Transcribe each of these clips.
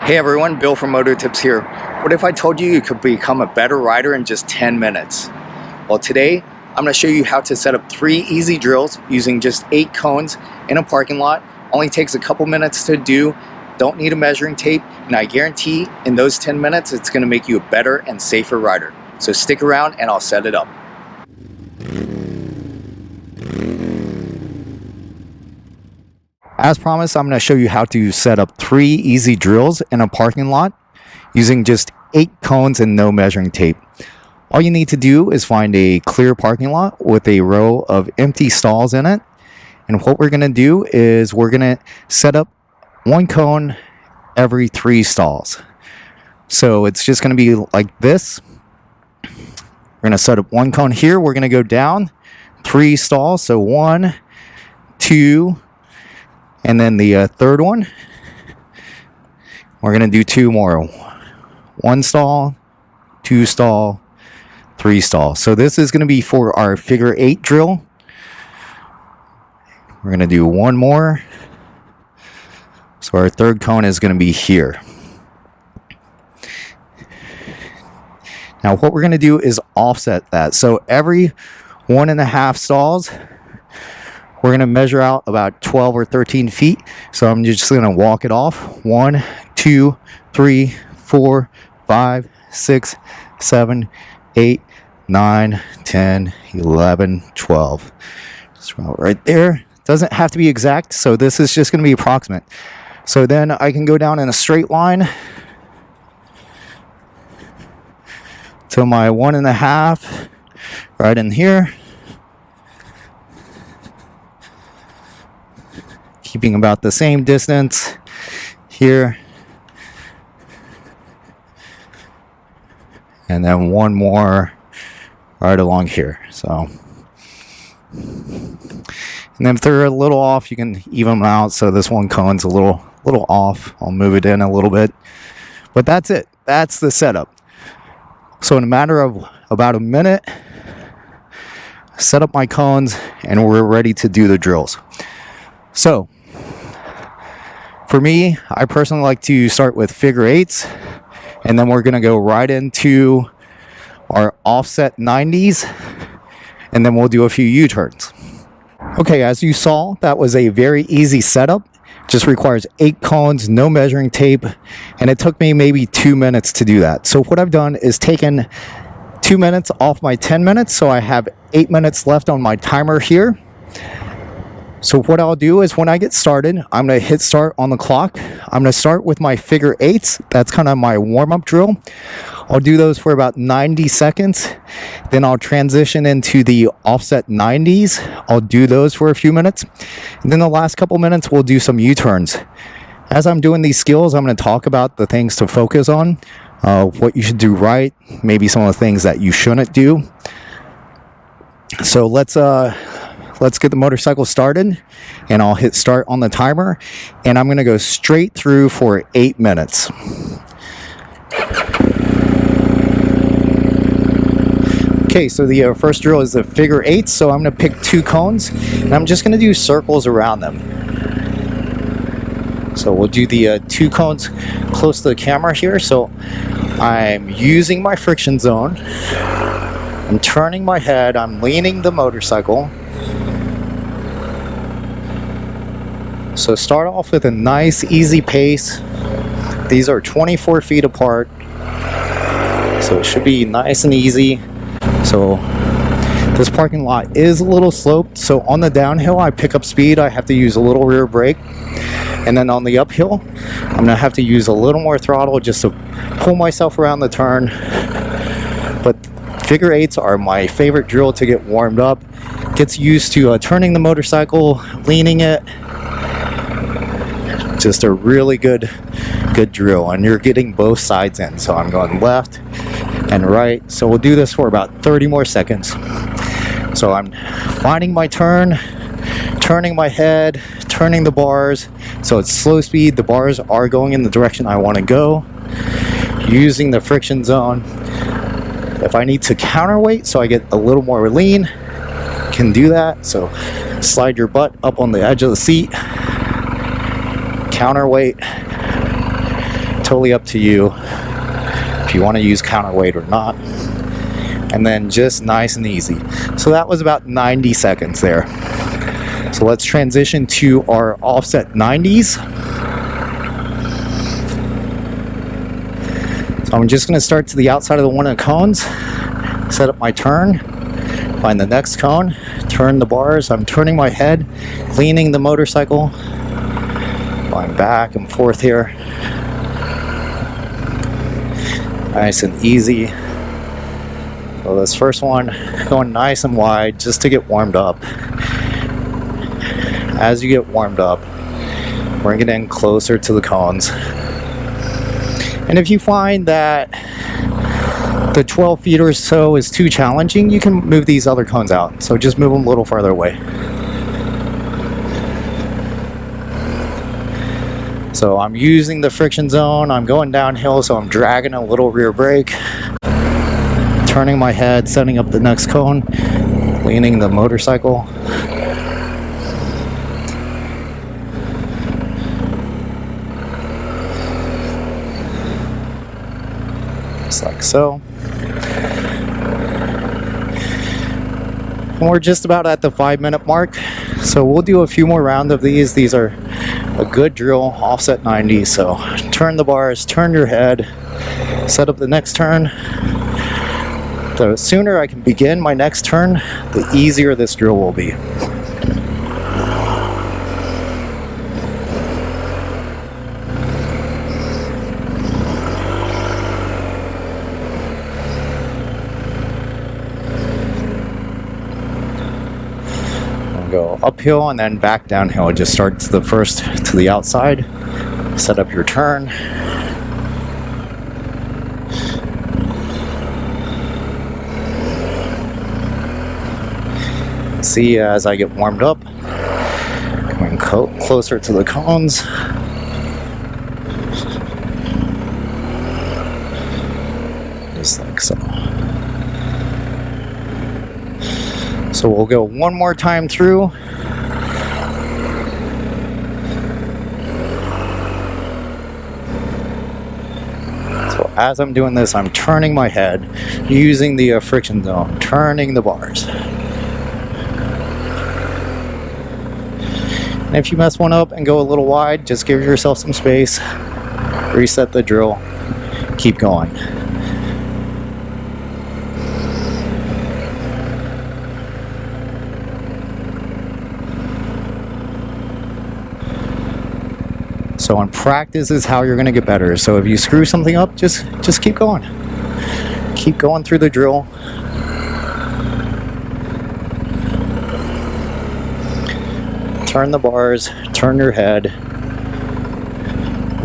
Hey everyone, Bill from MOTOTIPZ here. What if I told you you could become a better rider in just 10 minutes? Well, today I'm going to show you how to set up 3 easy drills using just 8 cones in a parking lot. Only takes a couple minutes to do, don't need a measuring tape, and I guarantee in those 10 minutes it's going to make you a better and safer rider. So stick around and I'll set it up. As promised, I'm going to show you how to set up 3 easy drills in a parking lot using just 8 cones and no measuring tape. All you need to do is find a clear parking lot with a row of empty stalls in it. And what we're going to do is we're going to set up 1 cone every 3 stalls. So it's just going to be like this. We're going to set up 1 cone here. We're going to go down 3 stalls. So 1, 2, and then the third one, we're going to do 2 more. 1 stall, 2 stall, 3 stall. So this is going to be for our figure 8 drill. We're going to do 1 more. So our third cone is going to be here. Now what we're going to do is offset that. So every 1.5 stalls, we're going to measure out about 12 or 13 feet. So I'm just going to walk it off. 1, 2, 3, 4, 5, 6, 7, 8, 9, 10, 11, 12. Just right there. Doesn't have to be exact. So this is just going to be approximate. So then I can go down in a straight line to my 1.5 right in here. Keeping about the same distance here. And then 1 more right along here. So, and then if they're a little off, you can even them out. So this 1 cone's a little off. I'll move it in a little bit. But that's it. That's the setup. So in a matter of about a minute, set up my cones and we're ready to do the drills. So for me, I personally like to start with figure 8s, and then we're going to go right into our offset 90s, and then we'll do a few U-turns. Okay, as you saw, that was a very easy setup. Just requires 8 cones, no measuring tape, and it took me maybe 2 minutes to do that. So what I've done is taken 2 minutes off my 10 minutes, so I have 8 minutes left on my timer here. So what I'll do is when I get started, I'm going to hit start on the clock. I'm going to start with my figure 8s. That's kind of my warm-up drill. I'll do those for about 90 seconds. Then I'll transition into the offset 90s. I'll do those for a few minutes. And then the last couple minutes, we'll do some U-turns. As I'm doing these skills, I'm going to talk about the things to focus on, what you should do right, maybe some of the things that you shouldn't do. So let's get the motorcycle started, and I'll hit start on the timer, and I'm going to go straight through for 8 minutes. Okay, so the first drill is the figure 8, so I'm going to pick 2 cones, and I'm just going to do circles around them. So we'll do the 2 cones close to the camera here. So I'm using my friction zone. I'm turning my head. I'm leaning the motorcycle. So start off with a nice, easy pace. These are 24 feet apart. So it should be nice and easy. So this parking lot is a little sloped. So on the downhill, I pick up speed. I have to use a little rear brake. And then on the uphill, I'm going to have to use a little more throttle just to pull myself around the turn. But figure 8s are my favorite drill to get warmed up. Gets used to turning the motorcycle, leaning it. Just a really good drill, and you're getting both sides in. So I'm going left and right. So we'll do this for about 30 more seconds. So I'm finding my turn, turning my head, turning the bars. So it's slow speed. The bars are going in the direction I want to go. Using the friction zone. If I need to counterweight so I get a little more lean, can do that. So slide your butt up on the edge of the seat, counterweight, Totally up to you if you want to use counterweight or not. And then just nice and easy. So that was about 90 seconds there. So let's transition to our offset 90s. So I'm just going to start to the outside of one of the cones, set up my turn, find the next cone, turn the bars. I'm turning my head, leaning the motorcycle, going back and forth here. Nice and easy. So this first one going nice and wide just to get warmed up. As you get warmed up, bring it in closer to the cones. And if you find that the 12 feet or so is too challenging, you can move these other cones out. So just move them a little farther away. So I'm using the friction zone. I'm going downhill, so I'm dragging a little rear brake. Turning my head, setting up the next cone, leaning the motorcycle. Just like so. And we're just about at the 5-minute mark, so we'll do a few more rounds of these. These are a good drill, offset 90. So turn the bars, turn your head, set up the next turn. The sooner I can begin my next turn, the easier this drill will be. Go uphill and then back downhill. Just start to the first to the outside, set up your turn. See, as I get warmed up, coming closer to the cones. Just like so. So we'll go one more time through. So as I'm doing this, I'm turning my head, using the friction zone, turning the bars. And if you mess one up and go a little wide, just give yourself some space, reset the drill, keep going. So in practice is how you're going to get better. So if you screw something up, just keep going. Keep going through the drill. Turn the bars, turn your head,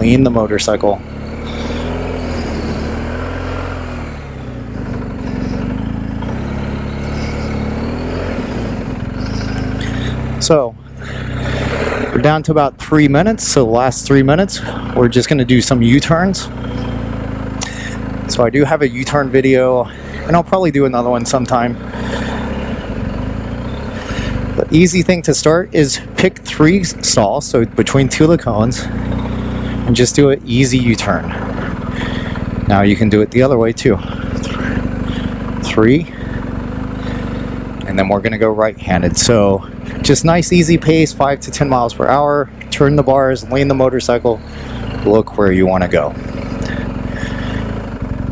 lean the motorcycle. So we're down to about 3 minutes. So the last 3 minutes, we're just going to do some U-turns. So I do have a U-turn video, and I'll probably do another one sometime. The easy thing to start is pick 3 stalls, so between 2 of the cones, and just do an easy U-turn. Now you can do it the other way too. 3, and then we're going to go right-handed. So just nice easy pace, 5 to 10 miles per hour. Turn the bars, lean the motorcycle, look where you want to go.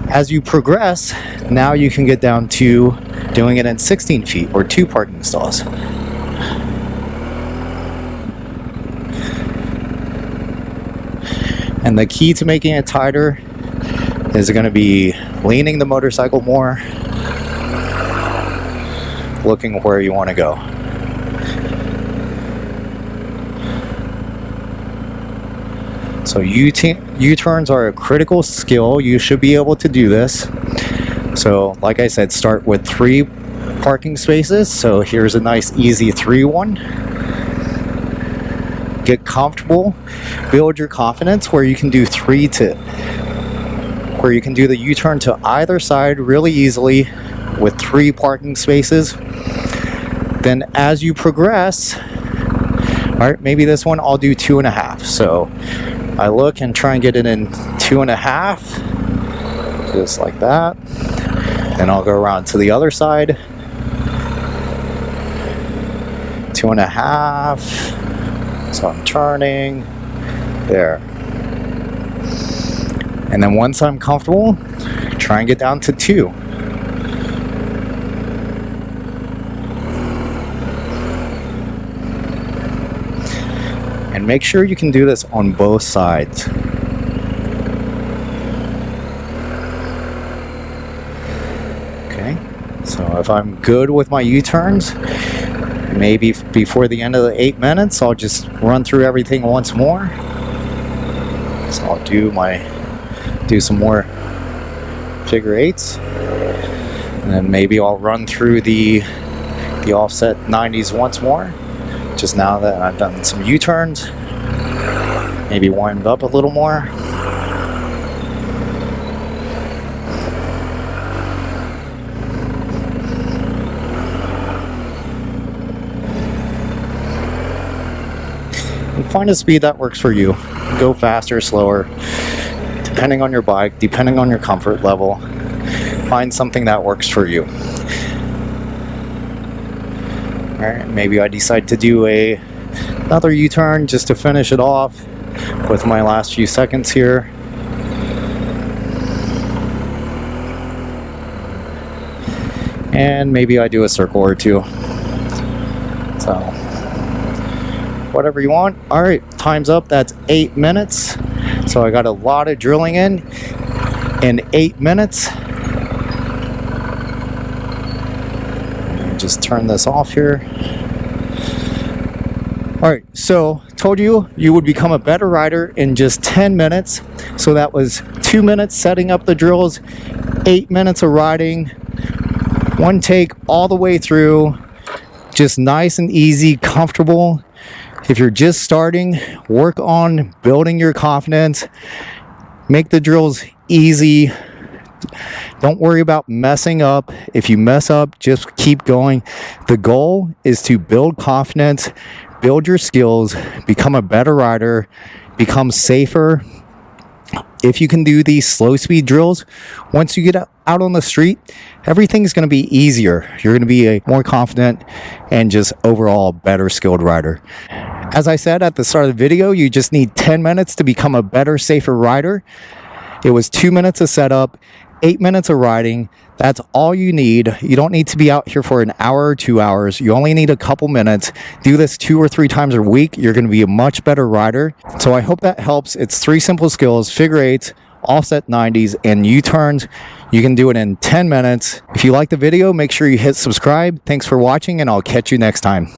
As you progress, now you can get down to doing it in 16 feet or 2 parking stalls. And the key to making it tighter is going to be leaning the motorcycle more, looking where you want to go. So U-turns are a critical skill. You should be able to do this. So like I said, start with 3 parking spaces. So here's a nice easy 3 one. Get comfortable, build your confidence where you can do where you can do the U-turn to either side really easily with 3 parking spaces. Then as you progress, all right, maybe this one I'll do 2.5. So I look and try and get it in 2.5, just like that. Then I'll go around to the other side. 2.5. So I'm turning there. And then once I'm comfortable, try and get down to 2. And make sure you can do this on both sides. Okay, so if I'm good with my U-turns, maybe before the end of the 8 minutes, I'll just run through everything once more. So I'll do some more figure 8s, and then maybe I'll run through the offset 90s once more. Just now that I've done some U-turns, maybe warmed up a little more. And find a speed that works for you. Go faster, slower, depending on your bike, depending on your comfort level. Find something that works for you. Alright, maybe I decide to do another U-turn just to finish it off with my last few seconds here. And maybe I do a circle or 2. So, whatever you want. Alright, time's up. That's 8 minutes. So I got a lot of drilling in 8 minutes. Just turn this off here. Alright, so told you would become a better rider in just 10 minutes. So that was 2 minutes setting up the drills, 8 minutes of riding, 1 take all the way through. Just nice and easy, comfortable. If you're just starting, work on building your confidence. Make the drills easy. Don't worry about messing up. If you mess up, just keep going. The goal is to build confidence, build your skills, become a better rider, become safer. If you can do these slow speed drills, once you get out on the street, everything's going to be easier. You're going to be a more confident and just overall better skilled rider. As I said at the start of the video, you just need 10 minutes to become a better, safer rider. It was 2 minutes of setup, 8 minutes of riding. That's all you need. You don't need to be out here for an hour or 2 hours. You only need a couple minutes. Do this 2 or 3 times a week. You're going to be a much better rider. So I hope that helps. It's 3 simple skills: figure 8s, offset 90s, and U-turns. You can do it in 10 minutes. If you like the video, make sure you hit subscribe. Thanks for watching, and I'll catch you next time.